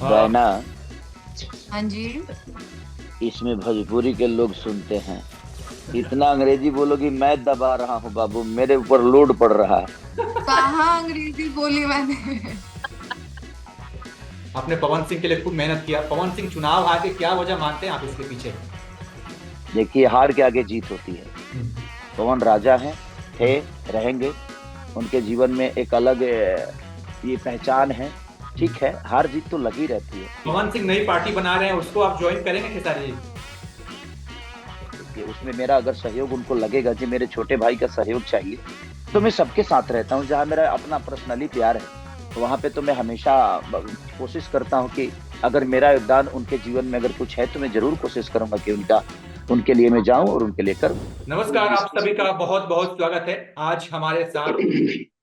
हाँ। डायना, हाँ जी। इसमें भोजपुरी के लोग सुनते हैं। इतना अंग्रेजी बोलोगी, मैं दबा रहा हूँ बाबू, मेरे ऊपर लोड पड़ रहा है। कहाँ अंग्रेजी बोली मैंने? आपने पवन सिंह के लिए खूब मेहनत किया। पवन सिंह चुनाव हार के क्या वजह मानते हैं आप इसके पीछे? देखिए, हार के आगे जीत होती है। हम्म, पवन राजा हैं, थे, हम्म, रहेंगे। उनके जीवन में एक अलग ये पहचान है। ठीक हम्म। है, हार जीत तो लगी रहती है। पवन सिंह नई पार्टी बना रहे हैं, उसको आप ज्वाइन करेंगे खेसारी जी? देखिए, उसमें मेरा अगर सहयोग उनको लगेगा कि मेरे छोटे भाई का सहयोग चाहिए, तो मैं हम्म। सबके साथ रहता हूँ। जहां मेरा अपना पर्सनली प्यार है, वहां पे तो मैं हमेशा कोशिश करता हूँ कि अगर मेरा योगदान उनके जीवन में अगर कुछ है, तो मैं जरूर कोशिश करूंगा कि उनके लिए मैं जाऊं और उनके लिए करूं। नमस्कार, आप सभी का बहुत बहुत स्वागत है। आज हमारे साथ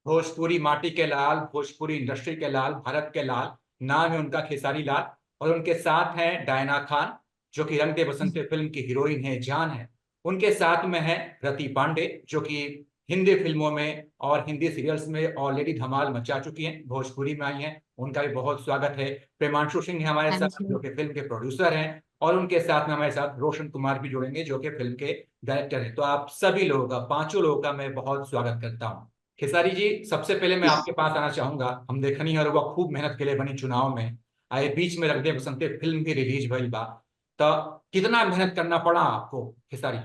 भोजपुरी माटी के लाल, भोजपुरी इंडस्ट्री के लाल, भारत के लाल, नाम है उनका खेसारी लाल। और उनके साथ हैं डायना खान, जो कि रंग दे बसंती फिल्म की हीरोइन है, जान है। उनके साथ में है रति पांडे, जो कि हिंदी फिल्मों में और हिंदी सीरियल्स में ऑलरेडी धमाल मचा चुकी हैं, भोजपुरी में आई हैं। उनका भी बहुत स्वागत है। प्रेमांशु सिंह है हमारे हाँ साथ, जी। जो कि फिल्म के प्रोड्यूसर हैं। और उनके साथ में हमारे साथ रोशन कुमार भी जुड़ेंगे, जो कि फिल्म के डायरेक्टर है। तो आप सभी लोगों का, पांचों लोगों का मैं बहुत स्वागत करता हूँ। खेसारी जी, सबसे पहले मैं आपके पास आना चाहूंगा। हम देखनी और वह खूब मेहनत के लिए बनी चुनाव में आए, बीच में रख दे बसंते फिल्म भी रिलीज भइल बा। तो कितना मेहनत करना पड़ा आपको खेसारी?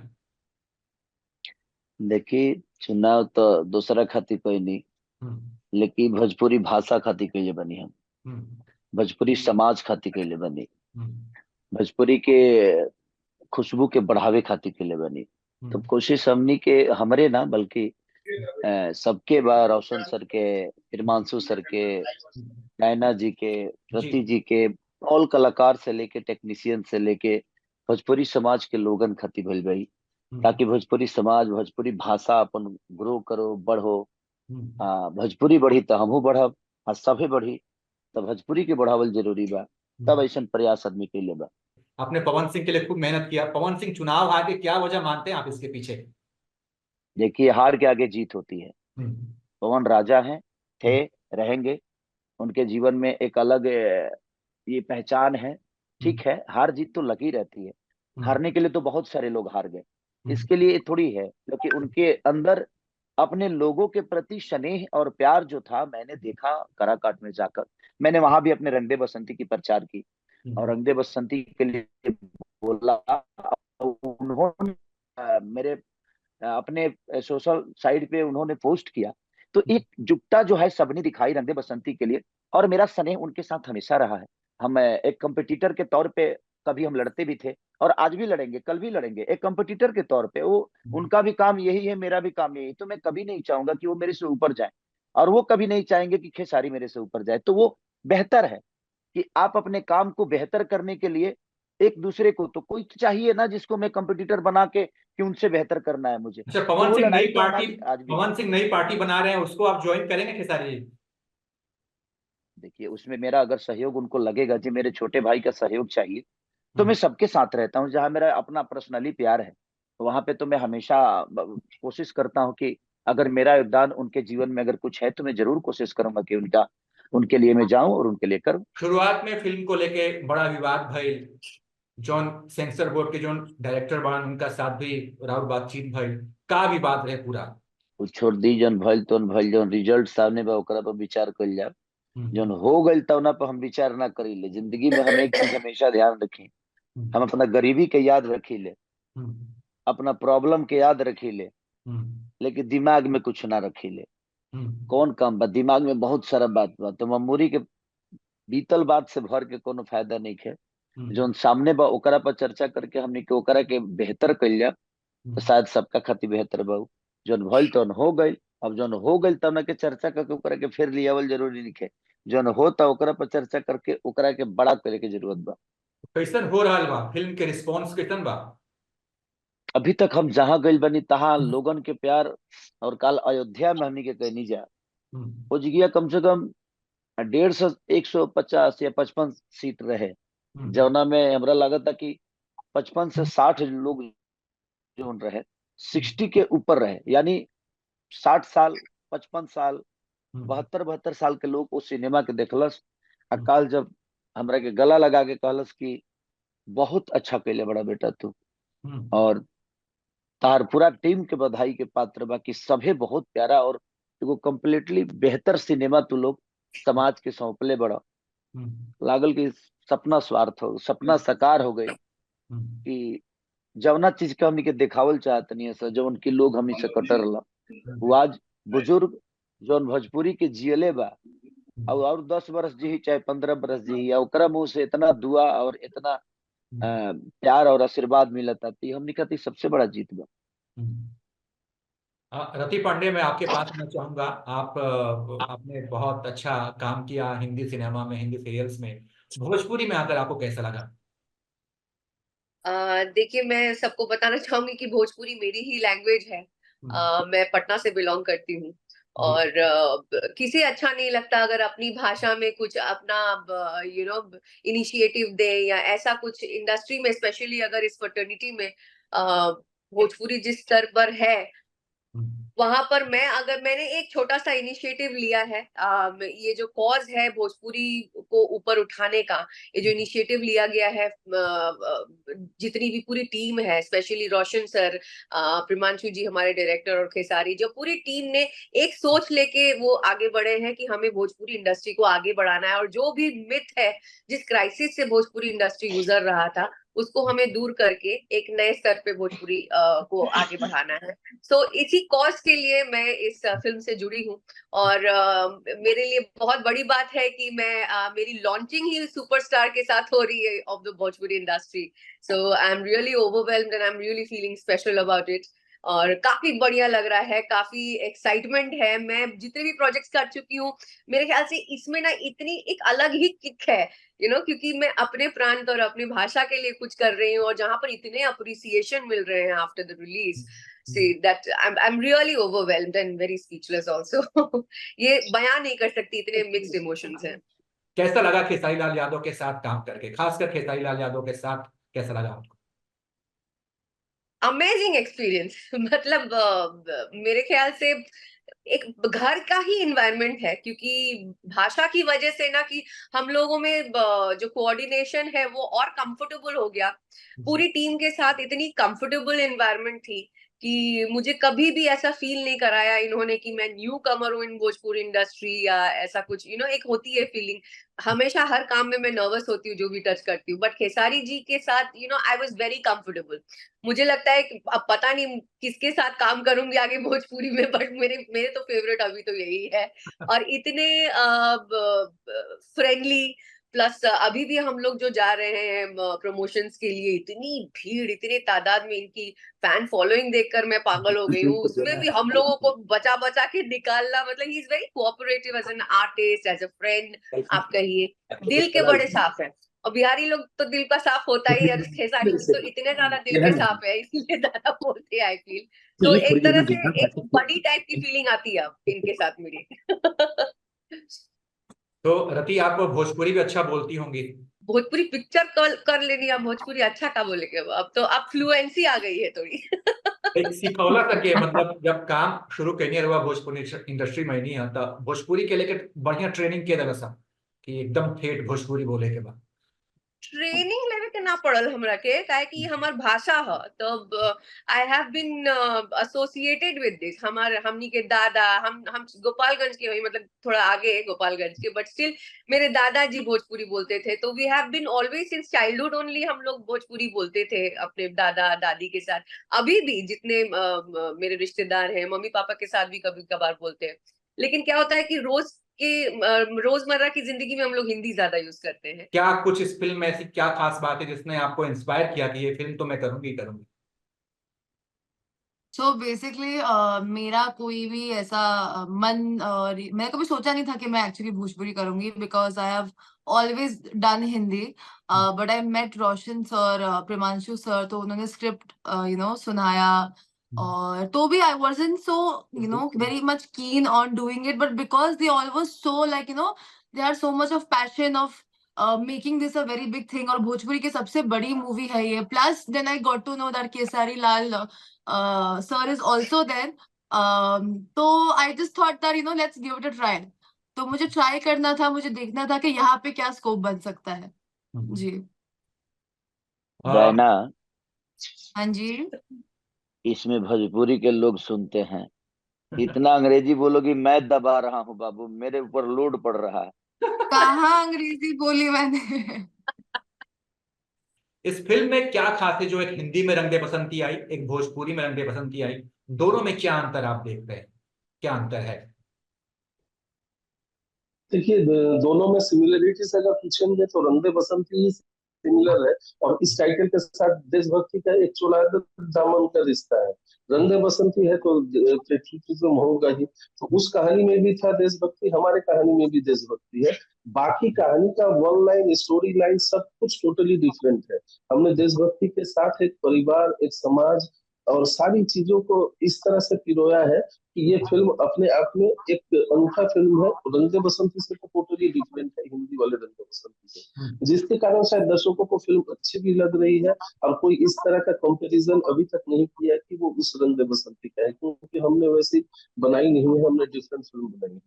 देखिए, चुनाव तो दूसरा खातिर कोई नहीं, हम्म, लेकिन भोजपुरी भाषा खातिर के लिए बनी हम। हम्म, भोजपुरी समाज खातिर के लिए बनी। हम्म, भोजपुरी के खुशबू के बढ़ावे खातिर के लिए बनी। तो हम्म, कोशिश हमनी के, हमरे ना बल्कि सबके बा, रोशन सर के, हिमांशु सर के, हम्म। नैना जी के, जी। रति जी के, ऑल कलाकार से लेके टेक्नीशियन से लेके भोजपुरी समाज के लोगन खातिर भइल भाई। हम्म, ताकि भोजपुरी समाज, भोजपुरी भाषा अपन ग्रो करो, बढ़ो। हम्म, भोजपुरी बढ़ी तो हमहू बढ़ब, आ सभे बढ़ी तो भोजपुरी के बढ़ावल जरूरी बा। तब हम्म। ऐसा प्रयास आदमी के लिए बा। आपने पवन सिंह के लिए खूब मेहनत किया। पवन सिंह चुनाव हार के क्या वजह मानते हैं आप इसके पीछे? देखिए, हार के आगे जीत होती है। हम्म, पवन राजा हैं, थे, हम्म, रहेंगे। उनके जीवन में एक अलग ये पहचान है। हम्म, ठीक है, हार जीत तो लगी रहती है। हम्म, हारने के लिए तो बहुत सारे लोग हार गए। हम्म, इसके लिए थोड़ी है, क्योंकि उनके अंदर अपने लोगों के प्रति स्नेह और प्यार जो था, मैंने देखा काराकाट में जाकर। मैंने वहां भी अपने रंगदे बसंती की प्रचार की और हम्म, रंगदे बसंती के लिए बोला। उन्होंने मेरे अपने सोशल साइट पे उन्होंने पोस्ट किया। तो एकजुटता जो है सबने दिखाई रंगदे बसंती के लिए। और मेरा स्नेह उनके साथ हमेशा रहा है। हम एक कंपटीटर के तौर पे कभी हम लड़ते भी थे, और आज भी लड़ेंगे, कल भी लड़ेंगे, एक कंपटीटर के तौर पे। वो हम्म। उनका भी काम यही है, मेरा भी काम यही है। तो मैं कभी नहीं चाहूंगा कि वो मेरे से ऊपर जाए, और वो कभी नहीं चाहेंगे कि खेसारी मेरे से ऊपर जाए। तो वो बेहतर है कि आप अपने काम को बेहतर करने के लिए एक दूसरे को, तो कोई तो चाहिए ना जिसको मैं कंपटीटर बना के कि उनसे बेहतर करना है मुझे। अच्छा, तो पवन वो सिंह नई लड़ाई तो हम पार्टी, आज भी है। पवन सिंह नई पार्टी बना रहे हैं, उसको आप ज्वाइन करेंगे खेसारी जी? देखिए, उसमें मेरा अगर सहयोग उनको लगेगा कि मेरे छोटे भाई का सहयोग चाहिए, तो मैं हम्म। सबके साथ रहता हूँ। जहां मेरा अपना पर्सनली प्यार है, तो वहां पे तो मैं हमेशा कोशिश करता हूँ कि अगर मेरा योगदान उनके जीवन में अगर कुछ है, तो मैं जरूर कोशिश करूंगा कि उनके लिए मैं जाऊं और उनके लिए करूं। शुरुआत में फिल्म को लेके बड़ा विवाद भइल। जौन सेंसर बोर्ड के जौन डायरेक्टर बान, उनका साथ भी राउर बातचीत भइल। का विवाद रहे पूरा? वो छोड़ दी, जौन भइल तौन भइल। जौन रिजल्ट सामने बा ओकरा पर विचार कइल जाए। हम्म, जौन हो गइल तौना पर हम विचार ना करी ले। जिंदगी में हम एक चीज हमेशा ध्यान रखें, हम हम्म, अपना गरीबी के याद रखी ले, हम्म, अपना प्रॉब्लम के याद रखी ले, हम्म, लेकिन दिमाग में कुछ ना रखी ले। हम्म, कौन काम बा, दिमाग में बहुत सारा बात बा। तो मेमोरी के बीतल बात से भर के कोनो फायदा नहीं है। हम्म, जो सामने बा ओकरा पर चर्चा करके हमने के ओकरा के बेहतर कइल जा, तो हम्म। शायद सबका खातिर बेहतर बा। जौन भइल तौन हो गइल। अब जौन हो गइल तब ना के चर्चा करके ओकरा के फिर लियावल जरूरी नहीं है। जौन होता ओकरा पर चर्चा करके ओकरा के बड़ा करे के जरूरत बा। कैसन हो रहा बा फिल्म के रिस्पॉन्स, कैसन बा? अभी तक हम जहां गइल बनी तहां लोगन के प्यार। और काल अयोध्या में हमनी के कहनी जा, हम्म, हो गया कम से कम 150, 150 या 55 सीट रहे। हम्म, जौना में हमरा लगा था कि 55 से 60 लोग जो रहे, हम्म, 60 के ऊपर रहे। यानी 60 साल, 55 साल, हम्म, 72 72 साल के लोग उस सिनेमा के देखलस। हम्म, अकाल जब हमरा के गला लगा के कहलस कि बहुत अच्छा कैले बड़ा बेटा तू, और तार पूरा टीम के बधाई के पात्र बा कि सभे बहुत प्यारा और एगो कम्प्लीटली बेहतर सिनेमा तू लोग समाज के सौंपले बड़ा। लागल कि सपना साकार हो गई कि जवना चीज के हमनी के देखावल चाहत नहीं है जवन की लोग हमनी से कटर ला, वो आज बुजुर्ग जौन भोजपुरी के जियले बा और 10 बरस जी चाहे 15 बरस जी, ओकरा मुंह से इतना दुआ और इतना प्यार और आशीर्वाद मिलता थी, हमनी कहती सबसे बड़ा जीत बा। रति पांडे, मैं आपके पास आना चाहूंगा। आपने बहुत अच्छा काम किया हिंदी सिनेमा में, हिंदी सीरियल्स में। भोजपुरी में आकर आपको कैसा लगा? देखिए, मैं सबको बताना चाहूंगी कि भोजपुरी मेरी ही लैंग्वेज है। मैं पटना से बिलोंग करती हूँ और किसी अच्छा नहीं लगता अगर अपनी भाषा में कुछ अपना इनिशिएटिव दे या ऐसा कुछ इंडस्ट्री में, स्पेशली अगर इस फर्टर्निटी में भोजपुरी जिस स्तर पर है वहां पर मैंने एक छोटा सा इनिशिएटिव लिया है। ये जो कॉज है भोजपुरी को ऊपर उठाने का, ये जो इनिशिएटिव लिया गया है, जितनी भी पूरी टीम है, स्पेशली रोशन सर, प्रिमांशु जी हमारे डायरेक्टर और खेसारी, जो पूरी टीम ने एक सोच लेके वो आगे बढ़े हैं कि हमें भोजपुरी इंडस्ट्री को आगे बढ़ाना है और जो भी मिथ है, जिस क्राइसिस से भोजपुरी इंडस्ट्री गुजर रहा था, उसको हमें दूर करके एक नए स्तर पे भोजपुरी को आगे बढ़ाना है। सो इसी कॉज के लिए मैं इस फिल्म से जुड़ी हूँ और मेरे लिए बहुत बड़ी बात है कि मेरी लॉन्चिंग ही सुपरस्टार के साथ हो रही है of the Bhojpuri industry. So I am really overwhelmed and I am really feeling special about it और काफी बढ़िया लग रहा है, काफी एक्साइटमेंट है। मैं जितने भी प्रोजेक्ट्स कर चुकी हूँ, मेरे ख्याल से इसमें ना इतनी एक अलग ही किक है, क्योंकि मैं अपने प्रांत और अपनी भाषा के लिए कुछ कर रही हूँ और जहां पर इतने अप्रिसिएशन मिल रहे हैं after the release, see that I'm really overwhelmed and very speechless also। ये बयान नहीं कर सकती, इतने मिक्स्ड इमोशंस हैं। कैसा लगा खेसारी लाल यादव के साथ काम करके, खासकर खेसारी लाल यादव के साथ कैसा लगा आपको? Amazing experience. मतलब मेरे ख्याल से एक घर का ही इन्वायरमेंट है, क्योंकि भाषा की वजह से ना कि हम लोगों में जो कोऑर्डिनेशन है वो और कंफर्टेबल हो गया। पूरी टीम के साथ इतनी कंफर्टेबल एनवायरनमेंट थी कि मुझे कभी भी ऐसा फील नहीं कराया इन्होंने कि मैं न्यू कमर हूँ इन भोजपुरी इंडस्ट्री या ऐसा कुछ। एक होती है फीलिंग, हमेशा हर काम में मैं नर्वस होती हूँ जो भी टच करती हूँ, बट खेसारी जी के साथ आई वाज वेरी कंफर्टेबल। मुझे लगता है कि अब पता नहीं किसके साथ काम करूंगी आगे भोजपुरी में, बट मेरे मेरे तो फेवरेट अभी तो यही है। और इतने फ्रेंडली, प्लस अभी भी हम लोग जो जा रहे हैं प्रमोशंस के लिए, इतनी भीड़, इतने तादाद में इनकी फैन फॉलोइंग देखकर मैं पागल हो गई हूँ। उसमें भी हम लोगों को बचा बचा के निकालना, मतलब he is very cooperative as an artist, as a friend, आप कहिए। दिल के बड़े साफ है और बिहारी लोग तो दिल का साफ होता ही है, खेसारी जी तो इतने ज्यादा दिल के साफ है इसलिए ज्यादा बोलते हैं आई फील। तो एक तरह से एक बड़ी टाइप की फीलिंग आती है अब इनके साथ मेरी। तो रति, आप भोजपुरी भी अच्छा बोलती होंगी। भोजपुरी पिक्चर कर लेनी, अब भोजपुरी अच्छा का बोलेंगे, अब तो अब फ्लुएंसी आ गई है थोड़ी। एक सिखौला करके, मतलब जब काम शुरू करनी हुआ भोजपुरी इंडस्ट्री में नहीं आता, भोजपुरी के लेके बढ़िया ट्रेनिंग के दरसा कि एकदम ठेठ भोजपुरी बोले के बाद ट्रेनिंग लेवे के ना पड़ल हमरा के, काहे कि हमार भाषा ह। तब I have been associated with this. हमनी के दादा, हम गोपालगंज के हई, मतलब थोड़ा आगे है गोपालगंज के, बट स्टिल मेरे दादाजी भोजपुरी बोलते थे, तो we have been always since childhood only हम लोग भोजपुरी बोलते थे अपने दादा दादी के साथ। अभी भी जितने मेरे रिश्तेदार हैं, मम्मी पापा के साथ भी कभी कभार बोलते हैं। लेकिन क्या होता है कि रोजमर्रा की जिंदगी में हम लोग हिंदी ज्यादा यूज करते हैं। क्या कुछ इस फिल्म में ऐसी क्या खास बात है जिसने आपको इंस्पायर किया कि ये फिल्म तो मैं करूंगी ही करूंगी? सो बेसिकली मेरा कोई भी ऐसा मन, और मैंने कभी सोचा नहीं था कि मैं एक्चुअली भोजपुरी करूंगी, because I have always done Hindi. But I met Roshan sir, Primanshu sir, तो उन्होंने स्क्रिप्ट सुनाया, और तो भी I wasn't so very much keen on doing it, but because they all was so like they are so much of passion of making this a very big thing, और भोजपुरी की सबसे बड़ी मूवी है ये। Plus then I got to know that Khesari Lal sir is also there. तो I just thought that let's give it a try. तो मुझे try करना था, मुझे देखना था कि यहाँ पे क्या स्कोप बन सकता है। जी। डायना, हाँ जी। इसमें भोजपुरी के लोग सुनते हैं, इतना अंग्रेजी बोलोगी मैं दबा रहा हूँ बाबू, मेरे ऊपर लोड पड़ रहा है। कहाँ अंग्रेजी बोली मैंने? इस फिल्म में क्या खास है जो एक हिंदी में रंग दे बसंती आई, एक भोजपुरी में रंग दे बसंती आई, दोनों में क्या अंतर आप देखते हैं, क्या अंतर है? देखिए, दोनों में सिमिलरिटीज अगर पूछेंगे तो रंग दे बसंती सिमिलर है, और इस टाइटल के साथ देशभक्ति का एक चोला दामन का रिश्ता है। रंग दे बसंती है तो पेट्रियटिज्म होगा ही, तो उस कहानी में भी था देशभक्ति, हमारे कहानी में भी देशभक्ति है। बाकी कहानी का वन लाइन, स्टोरी लाइन सब कुछ टोटली डिफरेंट है। हमने देशभक्ति के साथ एक परिवार, एक समाज और सारी चीजों को इस तरह से पिरोया है कि ये फिल्म अपने आप में एक अनूठा फिल्म है। रंग दे बसंती से तो टोटली डिफरेंट है, हिंदी वाले रंग दे बसंती से, जिसके कारण शायद दर्शकों को फिल्म अच्छी भी लग रही है, और कोई इस तरह का कंपैरिजन अभी तक नहीं किया कि वो उस रंग दे बसंती का है, क्योंकि हमने वैसी बनाई नहीं है, हमने डिफरेंट फिल्म बनाई है।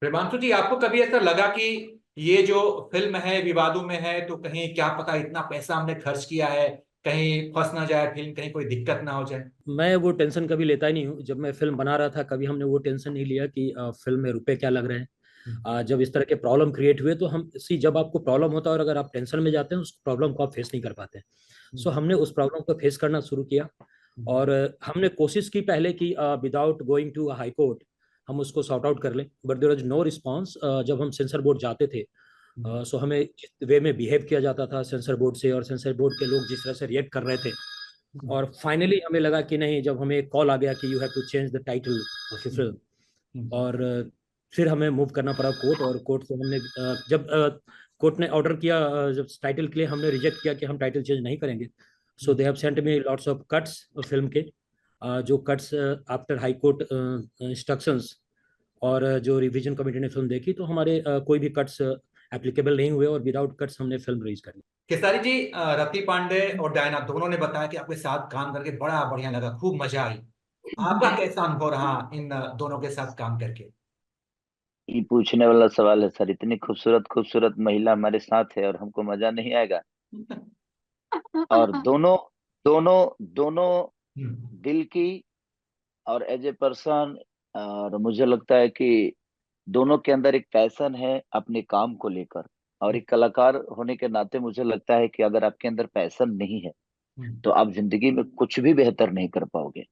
प्रेमांशु जी, आपको कभी ऐसा लगा कि ये जो फिल्म है विवादों में है, तो कहीं क्या पता इतना पैसा हमने खर्च किया है, कहीं फंस ना जाए फिल्म, कहीं कोई दिक्कत ना हो जाए? मैं वो टेंशन कभी लेता ही नहीं हूँ। जब मैं फिल्म बना रहा था कभी हमने वो टेंशन नहीं लिया कि फिल्म में रुपए क्या लग रहे हैं। जब इस तरह के प्रॉब्लम क्रिएट हुए तो हम जब आपको प्रॉब्लम होता है और अगर आप टेंशन में जाते हैं उस प्रॉब्लम को आप फेस नहीं कर पाते। सो हमने उस प्रॉब्लम को फेस करना शुरू किया, और हमने कोशिश की पहले कि without going to high court हम उसको सॉर्ट आउट कर लें, but there was no response. जब हम सेंसर बोर्ड जाते थे सो हमें जिस वे में बिहेव किया जाता था सेंसर बोर्ड से, और सेंसर बोर्ड के लोग जिस तरह से रिएक्ट कर रहे थे, और फाइनली हमें लगा कि नहीं, जब हमें कॉल आ गया कि you have to change the title of your film, और फिर हमें मूव करना पड़ा कोर्ट। और कोर्ट से हमने जब कोर्ट ने ऑर्डर किया, जब टाइटल के लिए हमने रिजेक्ट किया कि हम टाइटल चेंज नहीं करेंगे, so they have sent me lots of cuts film के, जो cuts after high court instructions और जो रिवीजन कमेटी ने फिल्म देखी, तो हमारे कोई भी कट्स एप्लीकेबल नहीं हुए, और विदाउट कट्स हमने फिल्म रिलीज कर ली। खेसारी जी, रति पांडे और डायना दोनों ने बताया कि आपके साथ काम करके बड़ा बढ़िया लगा, खूब मजा आई। आपका कैसा अनुभव रहा इन दोनों के साथ काम करके? ये पूछने वाला सवाल है सर, इतनी खूबसूरत खूबसूरत महिला हमारे साथ है और हमको मजा नहीं आएगा? और दोनों दोनों दोनों दिल की, और एज ए पर्सन, और मुझे लगता है कि दोनों के अंदर एक पैशन है अपने काम को लेकर, और एक कलाकार होने के नाते मुझे लगता है कि अगर आपके अंदर पैशन नहीं है तो आप जिंदगी में कुछ भी बेहतर नहीं कर पाओगे,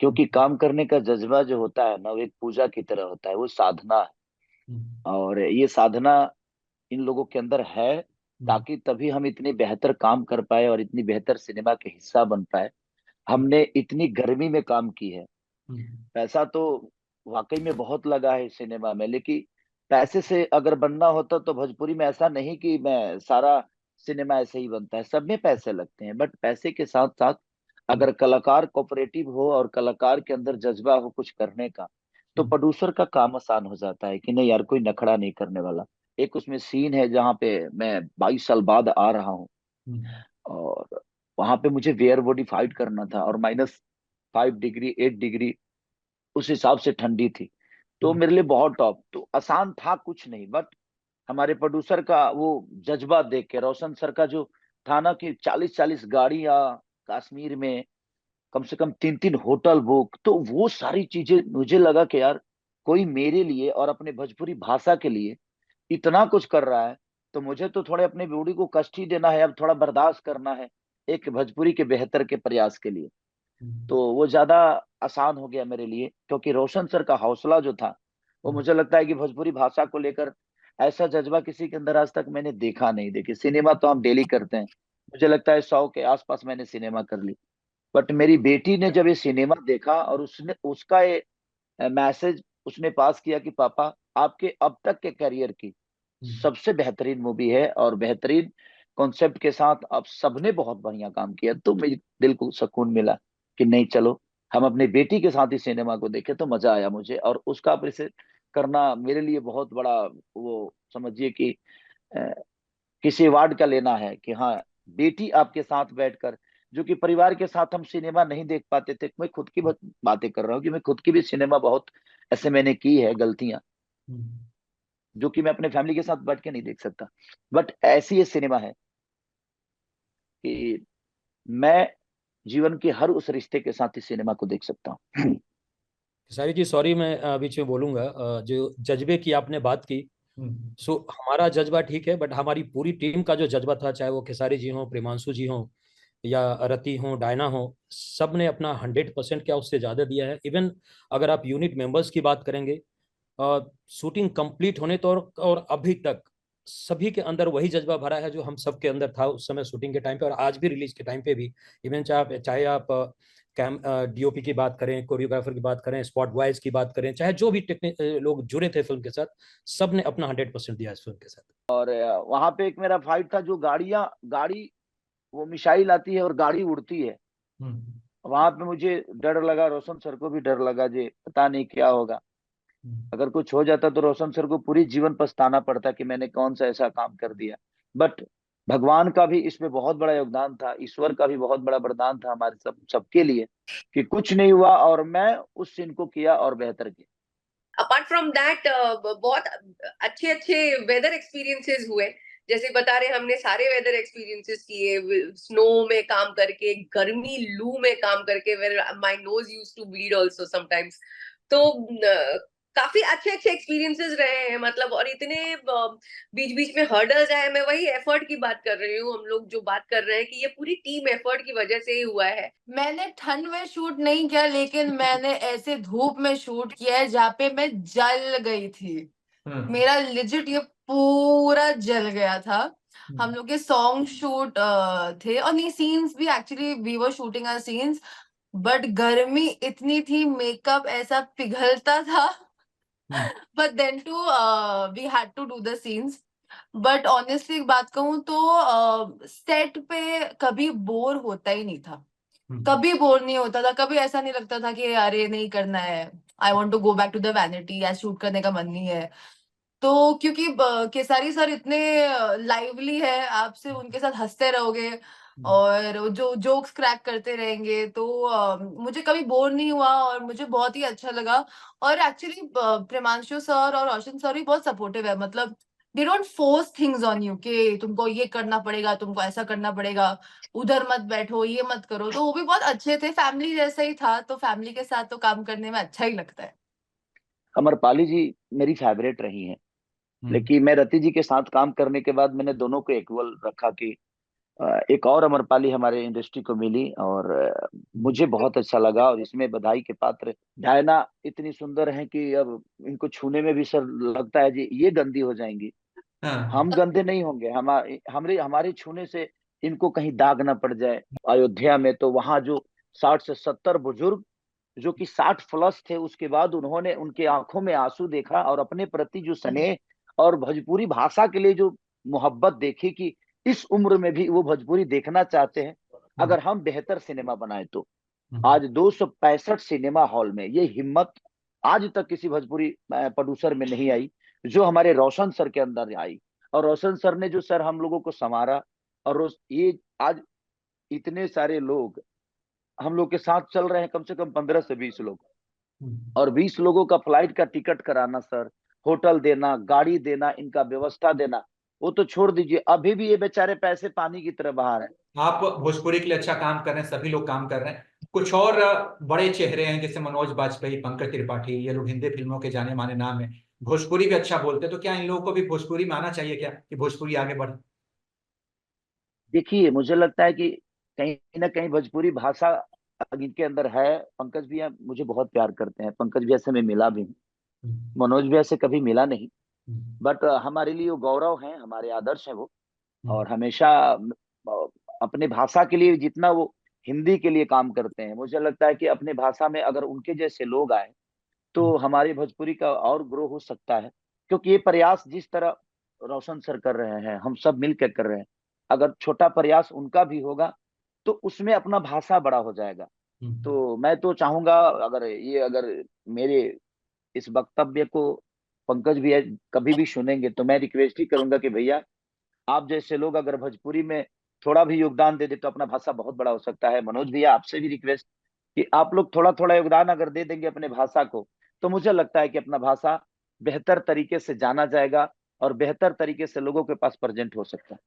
क्योंकि काम करने का जज्बा जो होता है ना, वो एक पूजा की तरह होता है, वो साधना है। और ये साधना इन लोगों के अंदर है, ताकि तभी हम इतनी बेहतर काम कर पाए और इतनी बेहतर सिनेमा के हिस्सा बन पाए। हमने इतनी गर्मी में काम की है, पैसा तो वाकई में बहुत लगा है सिनेमा में, लेकिन पैसे से अगर बनना होता तो भोजपुरी में ऐसा नहीं कि मैं सारा सिनेमा ऐसे ही बनता है, सब में पैसे लगते हैं, बट पैसे के साथ साथ अगर कलाकार कोऑपरेटिव हो और कलाकार के अंदर जज्बा हो कुछ करने का, तो प्रोड्यूसर का काम आसान हो जाता है कि नहीं यार, कोई नखड़ा नहीं करने वाला। एक उसमें सीन है जहाँ पे मैं 22 साल बाद आ रहा हूँ, और वहां पे मुझे वेयर बॉडी फाइट करना था, और -5 डिग्री 8 डिग्री उस हिसाब से ठंडी थी, तो मेरे लिए बहुत टॉप, तो आसान था कुछ नहीं, बट हमारे प्रोड्यूसर का वो जज्बा देख के, रोशन सर का जो था ना कि 40-40 गाड़ियां कश्मीर में, कम से कम 3-3 होटल बुक, तो वो सारी चीजें मुझे लगा कि यार कोई मेरे लिए और अपने भोजपुरी भाषा के लिए इतना कुछ कर रहा है, तो मुझे तो थोड़े अपने बॉडी को कष्ट ही देना है, अब थोड़ा बर्दाश्त करना है एक भोजपुरी के बेहतर के प्रयास के लिए। तो वो ज्यादा आसान हो गया मेरे लिए, क्योंकि रोशन सर का हौसला जो था, वो मुझे लगता है कि भोजपुरी भाषा को लेकर ऐसा जज्बा किसी के अंदर आज तक मैंने देखा नहीं। देखिए, सिनेमा तो हम डेली करते हैं, मुझे लगता है 100 के आसपास मैंने सिनेमा कर ली, बट मेरी बेटी ने जब ये सिनेमा देखा और उसने उसका ये मैसेज उसने पास किया कि पापा, आपके अब तक के करियर की सबसे बेहतरीन मूवी है, और बेहतरीन कॉन्सेप्ट के साथ आप सबने बहुत बढ़िया काम किया, तो मेरे दिल को सुकून मिला कि नहीं चलो हम अपने बेटी के साथ ही सिनेमा को देखें, तो मजा आया मुझे, और उसका अप्रिशिएट करना मेरे लिए बहुत बड़ा, वो समझिए कि अ, किसी अवार्ड का लेना है कि हाँ, बेटी आपके साथ बैठकर, जो कि परिवार के साथ हम सिनेमा नहीं देख पाते थे, मैं खुद की बातें कर रहा हूँ कि मैं खुद की भी सिनेमा बहुत ऐसे मैंने की है गलतियां, जो कि मैं अपने फैमिली के साथ बैठ के नहीं देख सकता, बट ऐसी ये सिनेमा है कि मैं जीवन के हर उस रिश्ते के साथ इस सिनेमा को देख सकता हूँ। खेसारी जी सॉरी, मैं बीच में बोलूंगा। जो जज्बे की आपने बात की, सो हमारा जज्बा ठीक है, बट हमारी पूरी टीम का जो जज्बा था, चाहे वो खेसारी जी हो, प्रेमांशु जी हो, या रति हो, डायना हो, सब ने अपना 100% क्या उससे ज्यादा दिया है। इवन अगर आप यूनिट मेंबर्स की बात करेंगे, शूटिंग कंप्लीट होने तो और अभी तक सभी के अंदर वही जज्बा भरा है जो हम सब के अंदर था उस समय शूटिंग के टाइम पे, और आज भी रिलीज के टाइम पे भी। इवन चाहे आप कैम डीओपी की बात करें, कोरियोग्राफर की बात करें, स्पॉट बॉयज की बात करें, चाहे जो भी टेक्निक लोग जुड़े थे फिल्म के साथ, सब ने अपना 100% दिया इस फिल्म के साथ। और वहां पे एक मेरा फाइट था, जो गाड़ी वो मिसाइल आती है और गाड़ी उड़ती है, वहां पे मुझे डर लगा, रोशन सर को भी डर लगा, जे पता नहीं क्या होगा, अगर कुछ हो जाता तो रोशन सर को पूरी जीवन पछताना पड़ता कि मैंने कौन सा ऐसा काम कर दिया। बट भगवान का भी इसमें बहुत बड़ा योगदान था, ईश्वर का भी बहुत बड़ा वरदान था हमारे सबके लिए, कि कुछ नहीं हुआ और मैं उस सीन को किया और बेहतर किया। अपार्ट फ्रॉम दैट बहुत अच्छे अच्छे वेदर एक्सपीरियंसेस हुए, जैसे बता रहे हमने सारे वेदर एक्सपीरियंसेस किए, स्नो में काम करके, गर्मी लू में काम करके, where my nose used to bleed also sometimes. तो काफी अच्छे अच्छे एक्सपीरियंसेस रहे हैं, मतलब, और इतने बीच बीच में हर्डल्स आए। मैं वही एफर्ट की बात कर रही हूँ, हम लोग जो बात कर रहे हैं कि ये पूरी टीम एफर्ट की वजह से ही हुआ है। मैंने ठंड में शूट नहीं किया, लेकिन मैंने ऐसे धूप में शूट किया है जहाँ पे मैं जल गई थी। मेरा लिजिट ये पूरा जल गया था। हम लोग के सॉन्ग शूट थे, और नहीं, सीन्स भी, actually we were shooting our scenes, but गर्मी इतनी थी, मेकअप ऐसा पिघलता था, but then too we had to do the scenes. But honestly एक बात कहूँ तो सेट पे कभी बोर होता ही नहीं था, कभी बोर नहीं होता था, कभी ऐसा नहीं लगता था कि अरे नहीं करना है, I want to go back to the vanity, या शूट करने का मन नहीं है। तो क्योंकि केसारी सर इतने लाइवली है, आप सिर्फ उनके साथ हंसते रहोगे और जो जोक्स क्रैक करते रहेंगे, तो मुझे कभी बोर नहीं हुआ और मुझे बहुत ही अच्छा लगा। और एक्चुअली प्रेमांशु सर और रोशन सर भी बहुत सपोर्टिव है, मतलब they don't force things on you कि तुमको ये करना पड़ेगा, तुमको ऐसा करना पड़ेगा, उधर मत बैठो, ये मत करो। तो वो भी बहुत अच्छे थे, फैमिली जैसा ही था, तो फैमिली के साथ तो काम करने में अच्छा ही लगता है। अमरपाली जी मेरी फेवरेट रही हैं, लेकिन मैं रति जी के साथ काम करने के बाद मैंने दोनों को इक्वल रखा कि एक और अमरपाली हमारे इंडस्ट्री को मिली, और मुझे बहुत अच्छा लगा। और इसमें बधाई के पात्र डायना इतनी सुंदर है कि अब इनको छूने में भी सर लगता है जी ये गंदी हो जाएंगी। हम गंदे नहीं होंगे, हमारे हमारे छूने से इनको कहीं दाग ना पड़ जाए। अयोध्या में तो वहां जो 60 से 70 बुजुर्ग जो कि 60 प्लस थे, उसके बाद उन्होंने उनके आंखों में आंसू देखा और अपने प्रति जो स्नेह और भोजपुरी भाषा के लिए जो मोहब्बत देखी, कि इस उम्र में भी वो भोजपुरी देखना चाहते हैं। अगर हम बेहतर सिनेमा बनाए तो आज 265 सिनेमा हॉल में ये हिम्मत आज तक किसी भोजपुरी प्रोड्यूसर में नहीं आई, जो हमारे रोशन सर के अंदर आई। और रोशन सर ने जो सर हम लोगों को संवारा, और ये आज इतने सारे लोग हम लोग के साथ चल रहे हैं, कम से कम 15 से 20 लोग, और 20 लोगों का फ्लाइट का टिकट कराना सर, होटल देना, गाड़ी देना, इनका व्यवस्था देना, वो तो छोड़ दीजिए, अभी भी ये बेचारे पैसे पानी की तरह बहा रहे हैं। आप भोजपुरी के लिए अच्छा काम कर रहे हैं, सभी लोग काम कर रहे हैं। कुछ और बड़े चेहरे हैं जैसे मनोज बाजपेयी, पंकज त्रिपाठी, ये लोग हिंदी फिल्मों के जाने माने नाम है, भोजपुरी भी अच्छा बोलते हैं, तो क्या इन लोगों को भी भोजपुरी में आना चाहिए क्या, कि भोजपुरी आगे बढ़े? देखिए, मुझे लगता है कि कहीं ना कहीं भोजपुरी भाषा इनके अंदर है। पंकज भैया मुझे बहुत प्यार करते हैं, पंकज भैया से मैं मिला भी हूँ, मनोज भैया से कभी मिला नहीं, बट हमारे लिए वो गौरव हैं, हमारे आदर्श हैं वो। और हमेशा अपने भाषा के लिए जितना वो हिंदी के लिए काम करते हैं, मुझे लगता है कि अपने भाषा में अगर उनके जैसे लोग आए तो हमारी भोजपुरी का और ग्रो हो सकता है। क्योंकि ये प्रयास जिस तरह रोशन सर कर रहे हैं, हम सब मिलकर कर रहे हैं, अगर छोटा प्रयास उनका भी होगा तो उसमें अपना भाषा बड़ा हो जाएगा। तो मैं तो चाहूंगा, अगर मेरे इस वक्तव्य को पंकज भैया कभी भी सुनेंगे, तो मैं रिक्वेस्ट ही करूंगा कि भैया आप जैसे लोग अगर भोजपुरी में थोड़ा भी योगदान दे दे तो अपना भाषा बहुत बड़ा हो सकता है। मनोज भैया आपसे भी रिक्वेस्ट कि आप लोग थोड़ा थोड़ा योगदान अगर दे देंगे अपने भाषा को, तो मुझे लगता है कि अपना भाषा बेहतर तरीके से जाना जाएगा और बेहतर तरीके से लोगों के पास प्रेजेंट हो सकता है।